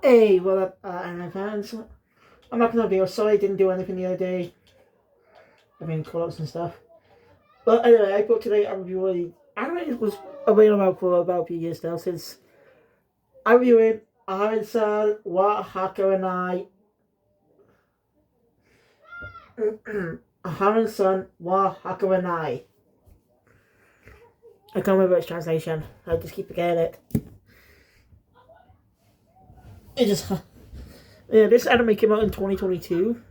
Hey, what up, Aharen fans? I'm not gonna be sorry I didn't do anything the other day. I mean, call-ups and stuff. But anyway, I thought today I'm reviewing. Anime was available for about a few years now since I'm reviewing Aharen wa Hakarenai. Aharen wa Hakarenai. I can't remember its translation. I just keep forgetting it. It just. Yeah, this anime came out in 2022.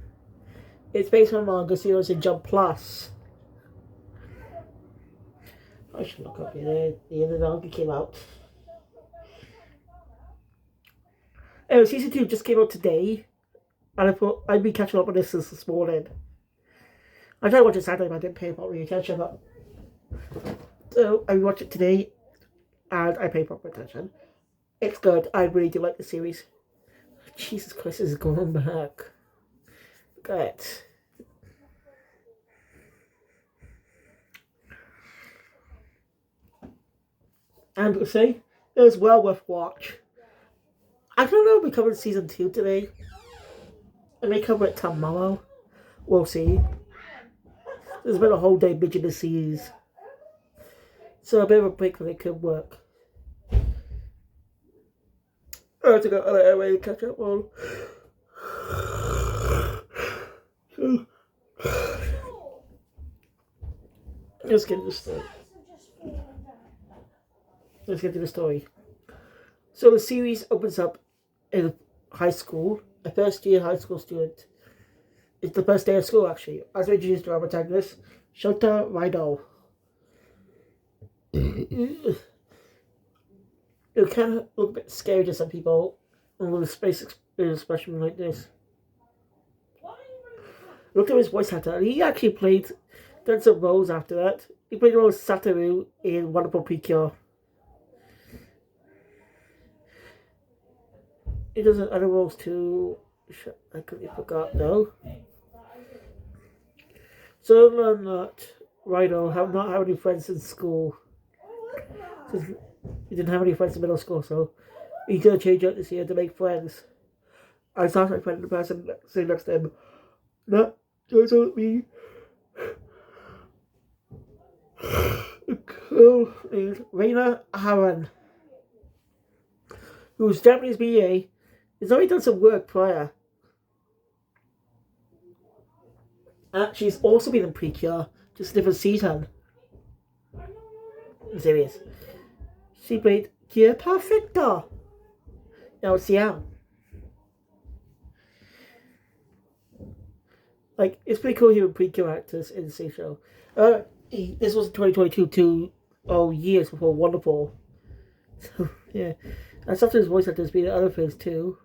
It's based on manga series in Jump Plus. I should look up here. The end of the manga came out. Anyway, season 2 just came out today, and I thought I'd be catching up on this morning. I tried to watch it Saturday, but I didn't pay proper attention. So I watched it today, and I paid proper attention. It's good. I really do like the series. Jesus Christ, this is going back. Look at it. I'm gonna say it was well worth watch. I don't know if we covered season 2 today. I may cover it tomorrow. We'll see. There's been a whole day binging the series. So a bit of a break for it could work. I have to go anyway to catch up on. So, let's get to the story. Let's get to the story. So the series opens up in high school. A first year high school student. It's the first day of school actually. As we introduced to our protagonist, Shota Raido. It kind of look a bit scary to some people with a space expression like this. Look at his voice actor. He actually done some roles after that. He played the role of Satoru in Wonderful Precure. He does other roles too. I completely forgot though. So learn that Rhino not have any friends in school. He didn't have any friends in middle school, so he's gonna change out this year to make friends. I saw my friend the person sitting next to him. No, don't me. Girl named Reina Aharen, who's Japanese BA, has already done some work prior. She's also been in Precure, just a different season. I'm serious. She played Kia Perfecta. Now it's Siam. Like, it's pretty cool hearing Precure actors in the same show. This was 2022, 2 years before Wonderful. So, yeah. And some of his voice actors been in other things too.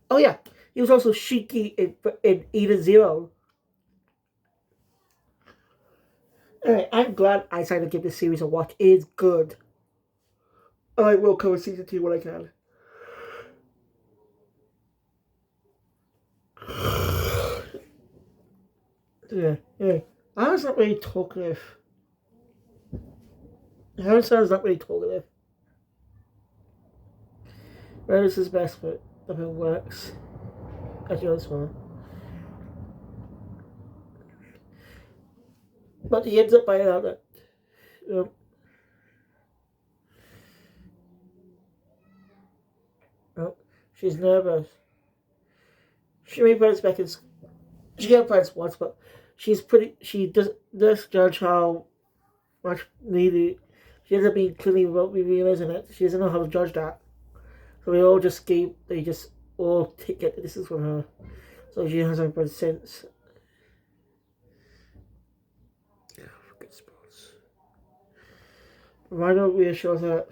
Oh, yeah. He was also Shiki in Eden Zero. Anyway, I'm glad I decided to give this series a watch. It is good. I will cover season 2 when I can. Yeah. Aaron's not really talkative. Aaron's not really talkative. Rose is best, but nothing works. As yours well. But he ends up finding out that she's nervous. She made friends back in school. She got friends once, but she does judge how much needed. She ends up being clearly remotely realizing it. She doesn't know how to judge that. So they just all get the distance from her. So she hasn't been since. Good sports. Rhino reassures her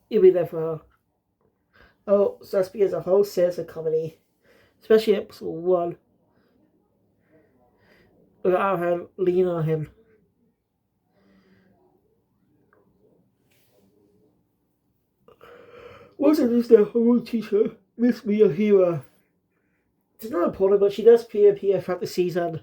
you'll be there for her. Oh, so that's because the whole series of comedy, especially episode 1, without her lean on him. Once I lose their whole teacher, Miss Miyahira. It's not important, but she does appear throughout the season.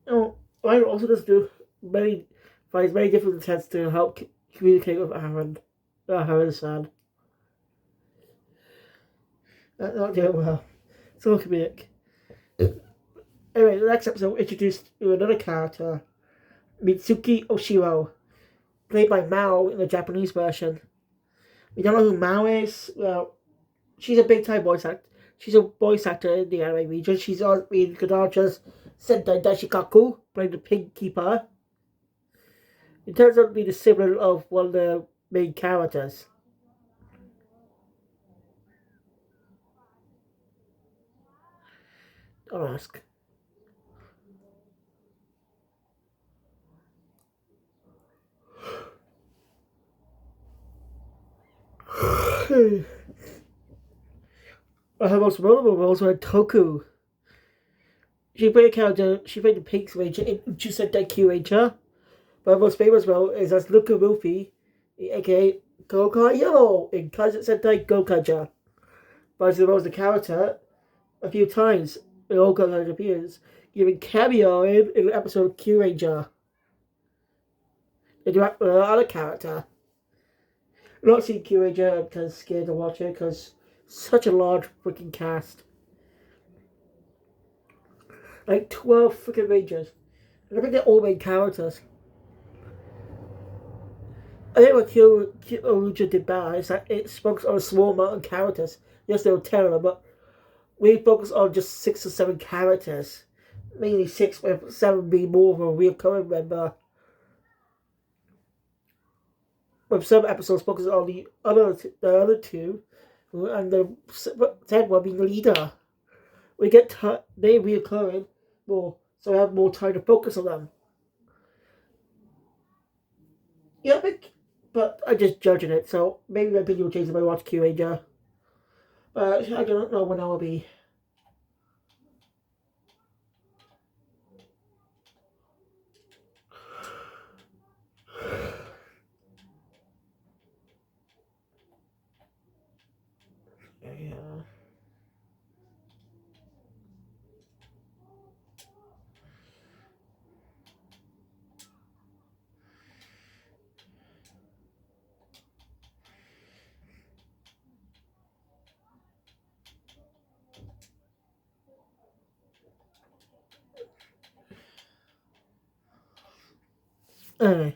Oh, Ryan also does do finds many different attempts to help communicate with Aharen's son. Not doing well. So comedic. Anyway, the next episode introduced another character, Mitsuki Oshiro, played by Mao in the Japanese version. We don't know who Mao is. Well, she's a big time voice actor. She's a voice actor in the anime region. She's on in Kodansha's Sentai Daishikaku, playing the Pig Keeper. It turns out to be the sibling of one of the main characters. Don't ask. Her most memorable roles were Toku. She played a character. She played the Pink Ranger in Sentai Q Ranger. But her most famous role is as Luca Ruffy, aka Gokai Yellow in Kaizen Sentai Gokaja. But she was the character a few times in all Gokaja appears, giving cameo in an episode of Q Ranger. Interact with another character. I've not seen Q Ranger. I'm kind of scared to watch it because such a large freaking cast. Like 12 freaking Rangers. And I think they're all main characters. I think what Q Ranger did bad is that it focused on a small amount of characters. Yes, there were 10 of them, but we focused on just 6 or 7 characters. Mainly 6, with 7 being more of a recurring member. With some episodes focused on the other 2, and the 10th one being the leader. We get they reoccurring more, so we have more time to focus on them. Yeah, but I'm just judging it, so maybe my opinion will change if I watch Q Ranger. But I don't know when I will be. Yeah. Anyway.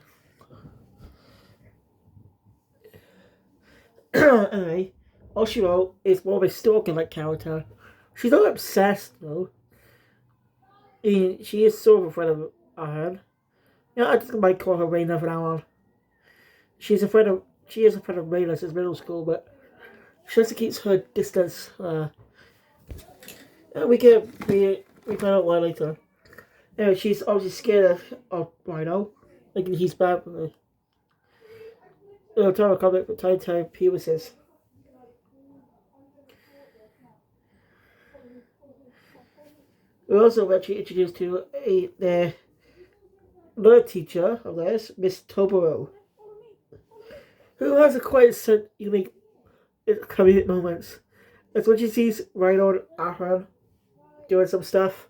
Anyway, Oshiro is more of a stalker-like character. She's not obsessed, though. She is sort of afraid of Aharen. Yeah, I just might call her Reina from now on. She is afraid of Reina since middle school, but she also keeps her distance. We find out why later. Anyway, she's obviously scared of Rhino, thinking he's bad for her. Time of comic with tiny penises. We're also eventually introduced to another teacher of theirs, Miss Toboro, who has a quite unique comedic moments. That's when she sees Rhino and Aharen doing some stuff.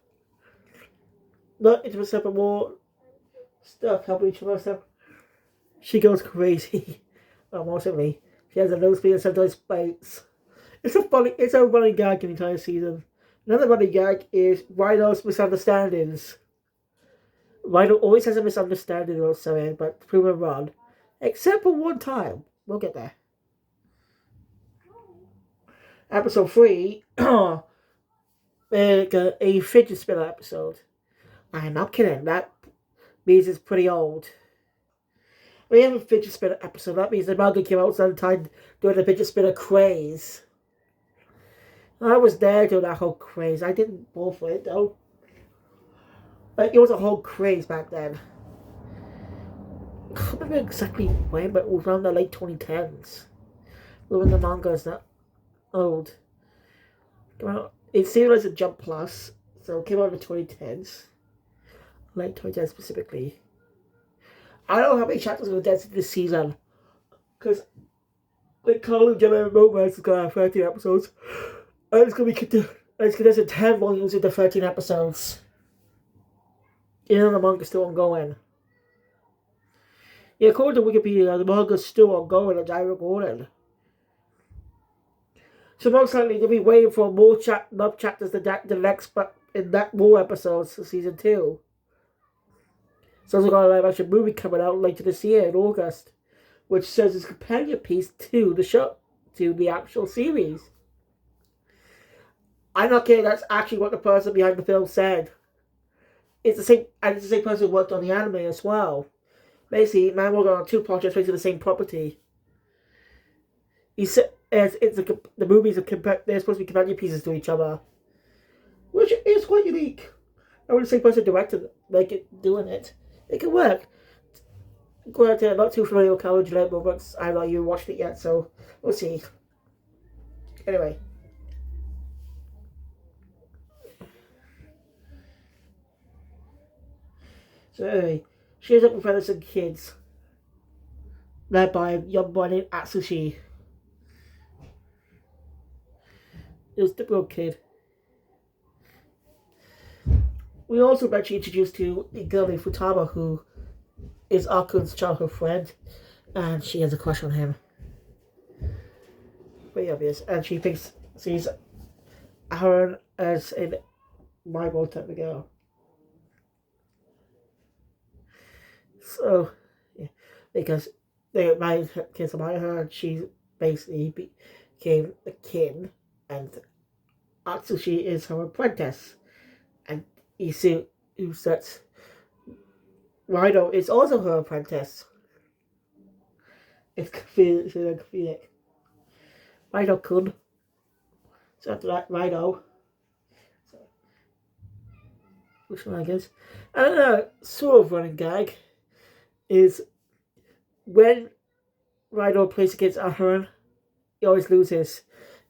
Not intimate stuff, but more stuff, helping each other stuff. She goes crazy. Well, more simply, she has a nosebleed and sometimes bites. It's a running gag in the entire season. Another running gag is Rhino's misunderstandings. Rhino always has a misunderstanding or something, but prove him wrong. Except for one time. We'll get there. Episode 3, a fidget spinner episode. I'm not kidding, that means it's pretty old. We have a fidget spinner episode, that means the manga came out sometime during the fidget spinner craze. I was there during that whole craze. I didn't fall for it though. Like, it was a whole craze back then. I can't remember exactly when, but it was around the late 2010s. When the manga is that old. It's serialized at Jump Plus, so it came out in the 2010s. Late 2010s specifically. I don't know how many chapters we'll get this season. Because the Call of Duty Romance is going to have 13 episodes. And it's going to be condensed in 10 volumes into 13 episodes. Even though the manga's still ongoing. Yeah, according to Wikipedia, the manga's still ongoing as I recorded. So most likely they'll be waiting for more chapters the next in that more episodes for season 2. So there's got a live action movie coming out later this year in August, which serves as a companion piece to the show, to the actual series. I'm not kidding. That's actually what the person behind the film said. It's the same, and it's the same person who worked on the anime as well. Basically, man worked on 2 projects based on the same property. He said the movies are they're supposed to be companion pieces to each other, which is quite unique. I would say person directed doing it. It can work. Granted, I'm not too familiar with College Level, but I don't know you watched it yet, so we'll see. Anyway. So anyway, she ends up with friends and kids, led by a young boy named Atsushi. It was a typical kid. We also eventually introduced to a girl named Futaba, who is Akun's childhood friend, and she has a crush on him. Pretty obvious. And she sees Aharen as a rival type of girl. So, yeah, because they married kids about her, and she basically became a kin, and Atsushi is her apprentice. And Isu, who sets Rhino, is also her apprentice. It's confusing. Rhino-kun. So after that, Rhino. So, which one I guess? And a sort of running gag is when Rhino plays against Aharen, he always loses.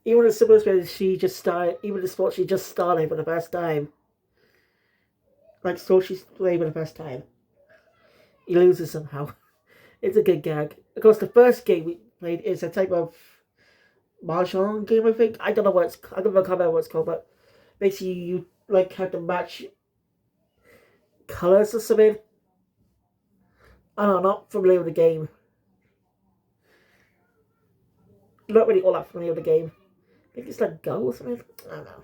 Even the simplest way she just started, even the sport she just started for the first time. Like so she's playing for the first time. He loses somehow. It's a good gag. Of course, the first game we played is a type of mahjong game, I think. I don't know what it's called, but basically you like have to match colours or something. I don't know, not familiar with the game. Not really all that familiar with the game. I think it's like Go or something. I don't know.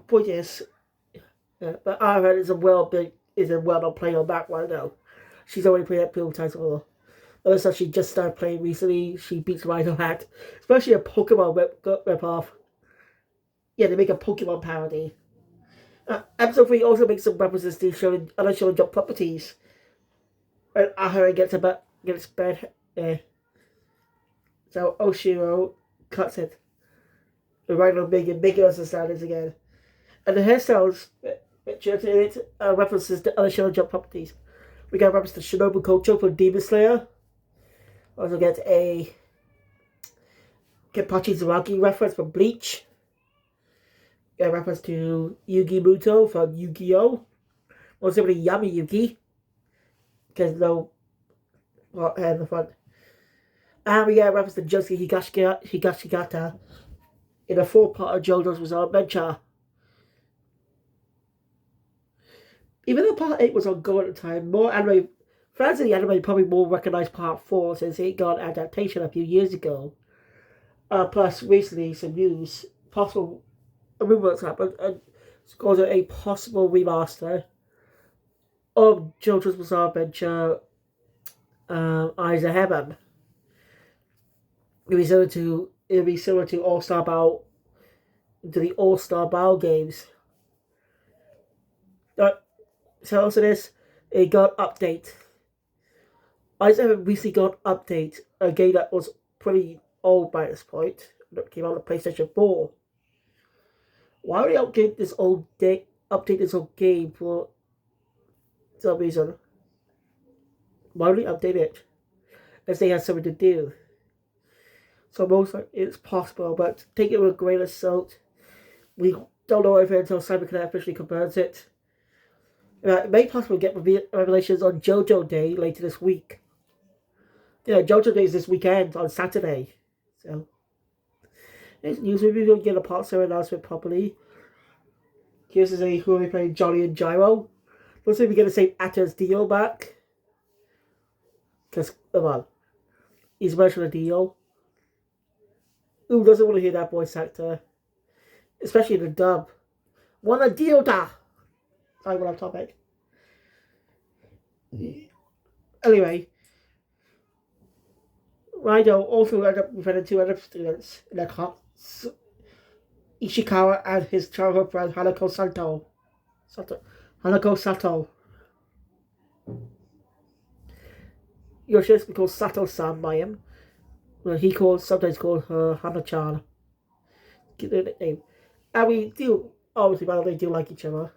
Point is, but Aharen is a well-known player on that one though. She's already played that pool title. Other stuff she just started playing recently. She beats Rhino Hat, especially a Pokemon rip-off. Yeah, they make a Pokemon parody. Episode 3 also makes some references to showing other Shonen Jump properties. And Aharen gets bed. So Oshiro cuts it. The Rhino making bigger as the standards again. And the hairstyles in it references to other Shonen Jump properties. We got a reference to Shinobu Kocho from Demon Slayer. Also get a Kenpachi Zaraki reference from Bleach. Get a reference to Yugi Muto from Yu-Gi-Oh! Or simply Yami Yugi. Because no hair in the front. And we get a reference to Josuke Higashigata in a 4-part of JoJo's Bizarre Adventure. Even though Part 8 was ongoing at the time, more anime fans of the anime probably more recognise Part 4 since it got an adaptation a few years ago. Plus, recently, some news, possible, a rumour happened, and it's called a possible remaster of JoJo's Bizarre Adventure, Eyes of Heaven. It'll be similar to All-Star Battle, to the All-Star Battle games. So also this, it got update. I just haven't recently got update, a game that was pretty old by this point. That came out on the PlayStation 4. Why would they update this old game for some reason? Why would they update it? If they had something to do. So most likely it's possible, but take it with a grain of salt. We don't know if until CyberConnect officially confirms it. It may possibly get revelations on JoJo Day later this week. Yeah, JoJo Day is this weekend on Saturday. So, it's news. Maybe we'll get a part 7 announcement properly. Here's who will be playing Johnny and Gyro. Looks like we get the same actor as Dio back. Because, come on, he's mentioned a Dio. Who doesn't want to hear that voice actor? Especially the dub. Wanna Dio da! Sorry, what I'm topic. Anyway, Raido also ended up befriending two other students in their class, Ishikawa and his childhood friend Hanako Sato. Yoshisuke calls Sato-san by him. Well, he sometimes calls her Hana-chan. Give her a nickname. And we do, obviously, by the way, do like each other.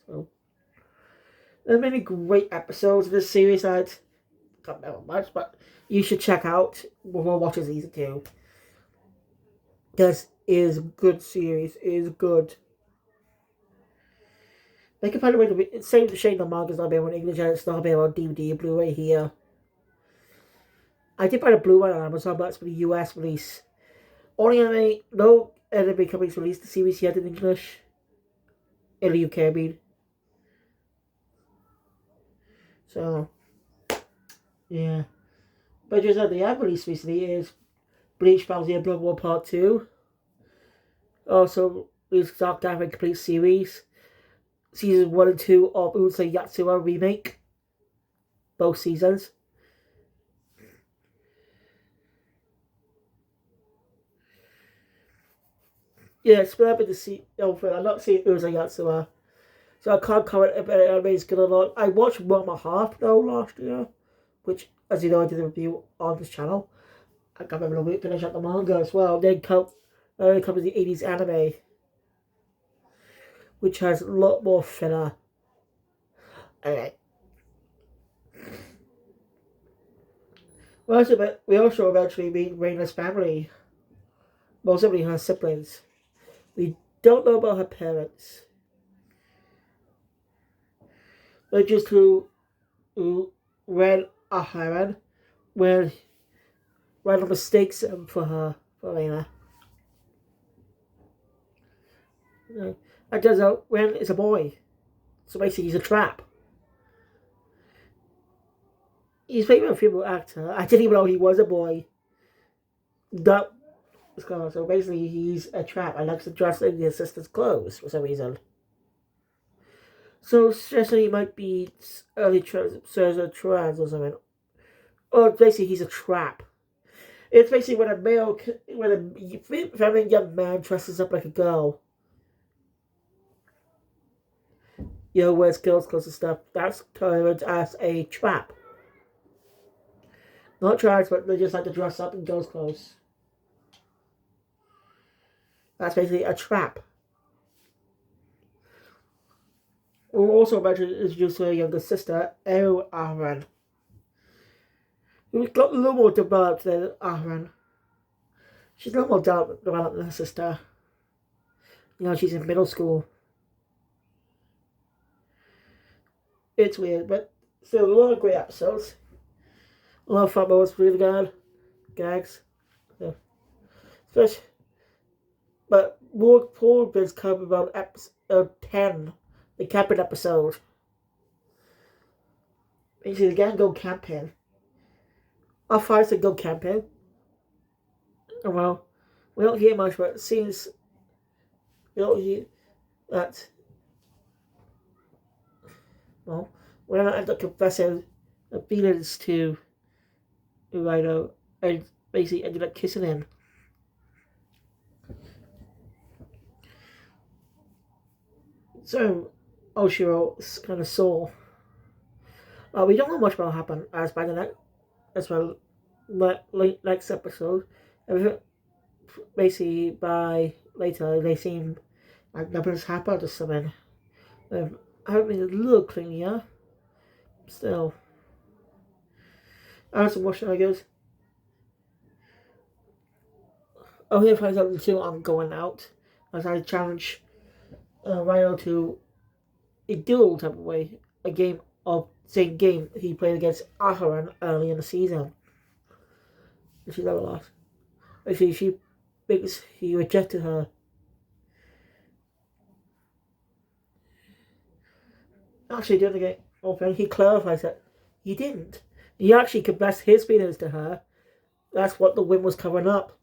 So, there are many great episodes of this series that I can't remember much, but you should check out before watching season 2. This is a good series. It is good. They can find a way to be. Same shame the manga's not available in English and it's not available on DVD and Blu-ray here. I did buy the Blu-ray on Amazon, but it's for the US release. No anime companies released the series yet in English. In the UK, I mean. So, yeah. But just that they have released recently is Bleach Bounty and Blood War Part 2. Also, released Dark Gathering Complete Series. Season 1 and 2 of Urusei Yatsura Remake. Both seasons. Yeah, split up into I'm not seeing Urusei Yatsura. So I can't comment if anime is good or not. I watched 1.5 though last year. Which, as you know, I did a review on this channel. I can't remember when we finish up the manga as well. Then comes the 80s anime. Which has a lot more filler. Anyway. We also eventually meet Reina's family. Most of her siblings. We don't know about her parents. But just who read Aharen when Reina mistakes him for Reina. It turns out Ren is a boy. So basically he's a trap. He's playing a female actor. I didn't even know he was a boy. So basically he's a trap and likes to dress in the assistant's clothes for some reason. So suggesting he might be early trans or something. Or basically he's a trap. It's basically when a feminine young man dresses up like a girl. Wears girls' clothes and stuff. That's termed as a trap. Not trans, but they just like to dress up in girls' clothes. That's basically a trap. We're also about to introduce her younger sister, Aharen. Who's got a little more developed than Aharen. She's a little more developed than her sister. She's in middle school. It's weird, but still a lot of great episodes. A lot of fun moments, really good. Gags. Yeah. But more Paul bits come about episode 10, the camping episode. Basically, the gang go camping. Our fights to go camping. Oh, well, we don't hear much, but it seems we don't hear that. Well, we don't end up confessing the feelings to Rhino and basically ended up kissing him. So, Oshiro is kind of sore. We don't know much about what happened as well late next episode. Basically, by later, they seem like nothing's happened or something. I haven't been a little cleaner. Still. I have some washing, I guess. Here finds out until I'm going out. As I challenge Rhino to a duel type of way. A game of same game he played against Aharen early in the season. She never lost. Actually, he rejected her. actually didn't get open. He clarifies that he didn't. He actually confessed his feelings to her. That's what the wind was covering up.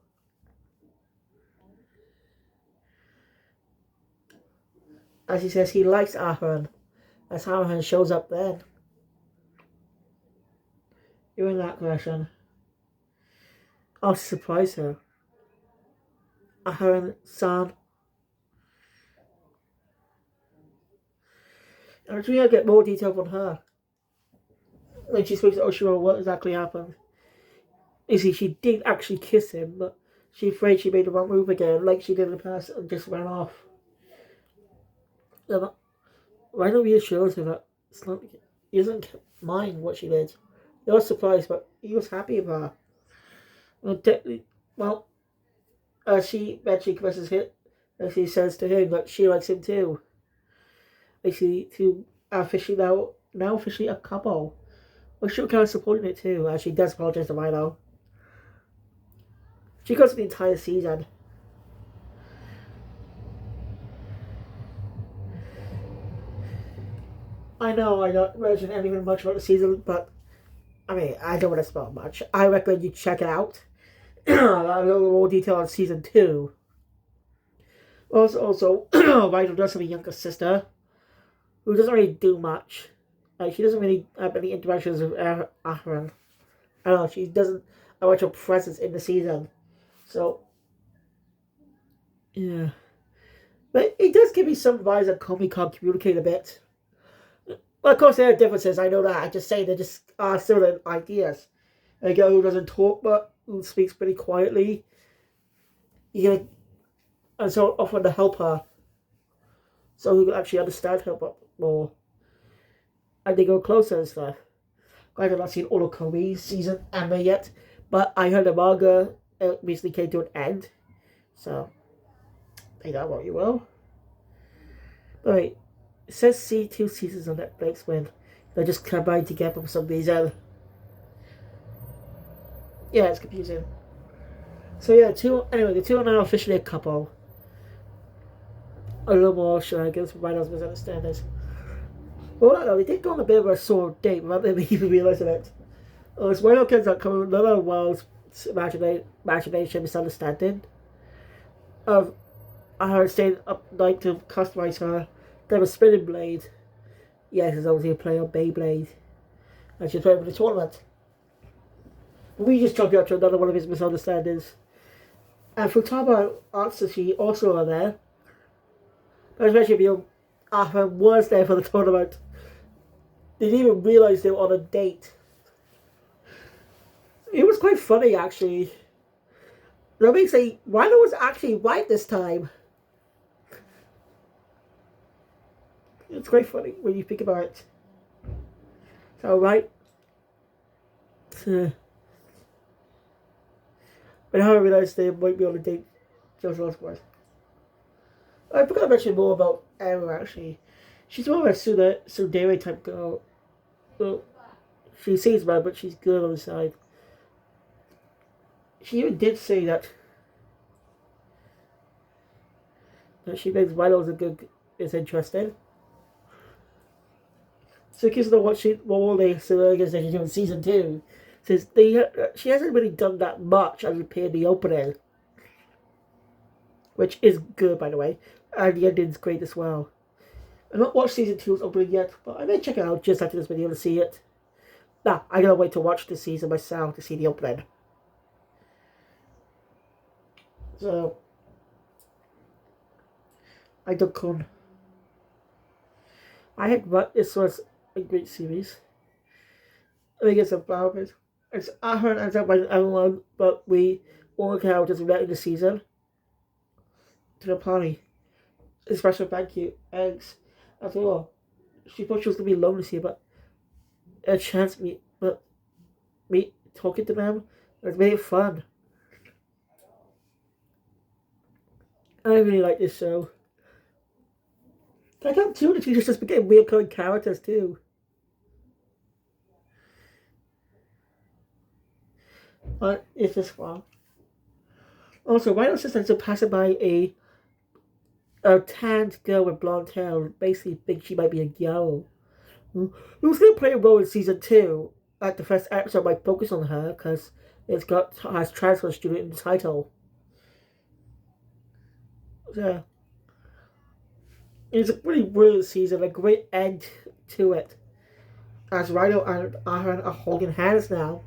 As he says, he likes Aharen. As Aharen shows up then. Doing that question. I'll surprise her. Aharen-san. And I'm trying to get more detail from her. When she speaks to Oshiro, what exactly happened. You see, she did actually kiss him, but she's afraid she made the wrong move again, like she did in the past, and just ran off. Rhino reassures her that it's not, he doesn't mind what she did. He was surprised, but he was happy with her. Well, as she eventually confesses it, as she says to him that she likes him too. Basically, to now officially a couple. Well, she was kind of supporting it too, as she does apologize to Rhino. She goes to the entire season. I know I don't mention anything much about the season, but I mean, I don't want to spoil much. I recommend you check it out. A little more detail on season 2. Also, Rhino does have a younger sister who doesn't really do much. Like, she doesn't really have any interactions with Aharen. I don't know, she doesn't have much of a presence in the season. So, yeah. But it does give me some vibes that Komi can't communicate a bit. Well, of course, there are differences, I know that. I just say they just are similar ideas. A girl who doesn't talk but who speaks pretty quietly. And so often to help her. So who can actually understand her more. And they go closer and stuff. I have not seen all of Komi's season anime yet. But I heard the manga recently came to an end. So, take that what you will. But wait. It says see 2 seasons on Netflix when they just combined together for some reason. Yeah, it's confusing. So yeah, the two are now officially a couple. A little more shenanigans from Rhino's misunderstandings. Well, no, they did go on a bit of a sore date without them even realizing it. As Rhino kids are coming with another wild's imagination misunderstanding of her staying up night to customize her. They have a spinning blade. Yes, it's obviously a play on Beyblade. And she's playing for the tournament. We just jumped out to another one of his misunderstandings. And Futaba answers she also are there. But especially if Aharen was there for the tournament. They didn't even realise they were on a date. It was quite funny actually. That makes Rhino was actually right this time. It's quite funny when you think about it. So, right. But now I realised they might be on a date just elsewhere. I forgot to mention more about Emma actually. She's more of a tsundere type girl. Well, she seems bad, but she's good on the side. She even did say that she thinks Rhino is interested. So in case you know what all the shenanigans that she do in season 2, since she hasn't really done that much as appeared in the opening, which is good by the way, and the ending's great as well. I've not watched season 2's opening yet, but I may check it out just after this video to see it. Nah, I gotta wait to watch this season myself to see the opening. So, I don't con. I think this was a great series. I think it's about it. It's Aharen ends up by everyone, but we all characters we met in the season to the party. A special thank you. Eggs. After all, she thought she was gonna be lonely here, but a chance me talking to them, it made it fun. I really like this show. I can't too the teachers just became recurring characters too. But it's just fun. Also, Rhino's sister is passing by a tanned girl with blonde hair. Basically, thinks she might be a girl. Who's going to play a role in season 2? Like the first episode might focus on her because has transfer student in the title. So it's a pretty brilliant season, a great end to it. As Rhino and Aharen are holding hands now.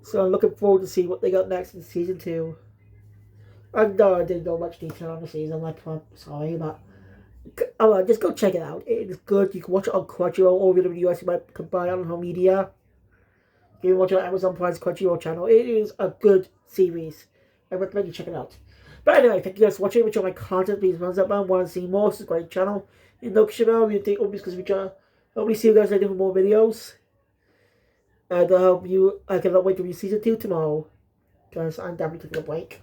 So I'm looking forward to see what they got next in season 2. I know I didn't go much detail on the season, I'm sorry, but just go check it out. It is good. You can watch it on Crunchyroll or in the US. You might buy it on home media. You can watch it on Amazon Prime's Crunchyroll channel. It is a good series. I recommend you check it out. But anyway, thank you guys for watching. Enjoy my content. Please thumbs up, man. Want to see more? Subscribe to the channel. In the channel, we think because we try. Hopefully, see you guys later for more videos. And I cannot wait to read season 2 tomorrow. Because I'm definitely taking a break.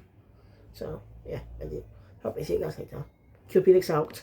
So, yeah, I do. Hope I see you guys later. QPhoenix out.